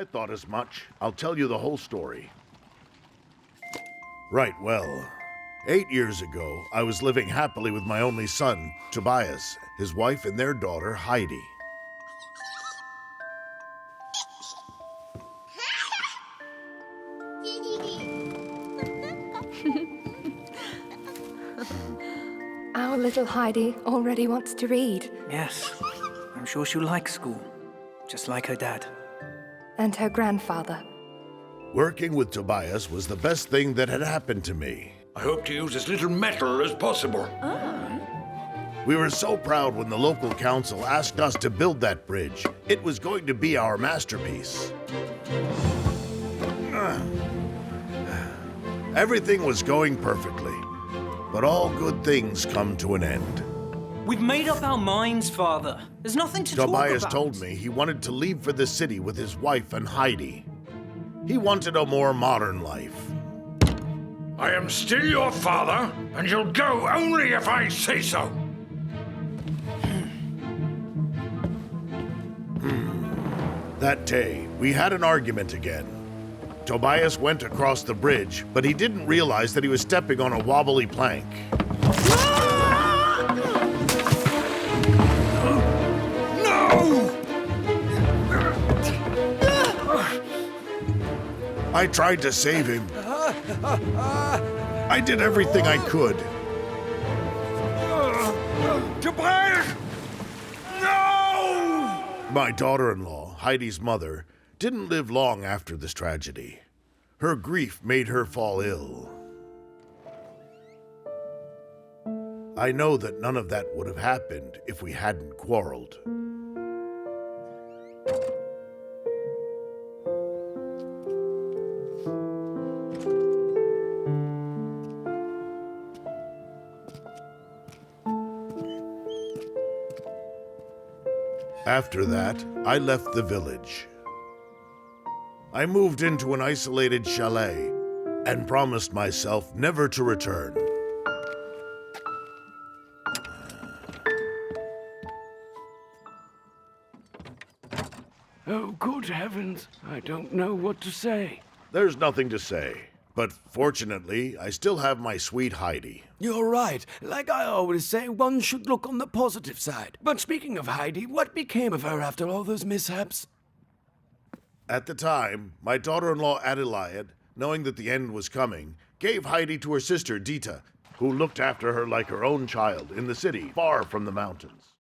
I thought as much. I'll tell you the whole story. Right, well, 8 years ago, I was living happily with my only son, Tobias, his wife, and their daughter, Heidi. Our little Heidi already wants to read. Yes, I'm sure she'll like school, just like her dad. And her grandfather. Working with Tobias was the best thing that had happened to me. I hope to use as little metal as possible. We were so proud when the local council asked us to build that bridge. It was going to be our masterpiece. Everything was going perfectly, but all good things come to an end. We've made up our minds, Father. There's nothing to talk about. Tobias told me he wanted to leave for the city with his wife and Heidi. He wanted a more modern life. I am still your father, and you'll go only if I say so. That day, we had an argument again. Tobias went across the bridge, but he didn't realize that he was stepping on a wobbly plank. I tried to save him. I did everything I could. Tobias! No! My daughter-in-law, Heidi's mother, didn't live long after this tragedy. Her grief made her fall ill. I know that none of that would have happened if we hadn't quarreled. After that, I left the village. I moved into an isolated chalet and promised myself never to return. Oh, good heavens, I don't know what to say. There's nothing to say, but fortunately, I still have my sweet Heidi. You're right. Like I always say, one should look on the positive side. But speaking of Heidi, what became of her after all those mishaps? At the time, my daughter-in-law Adelaide, knowing that the end was coming, gave Heidi to her sister Dete, who looked after her like her own child in the city, far from the mountains.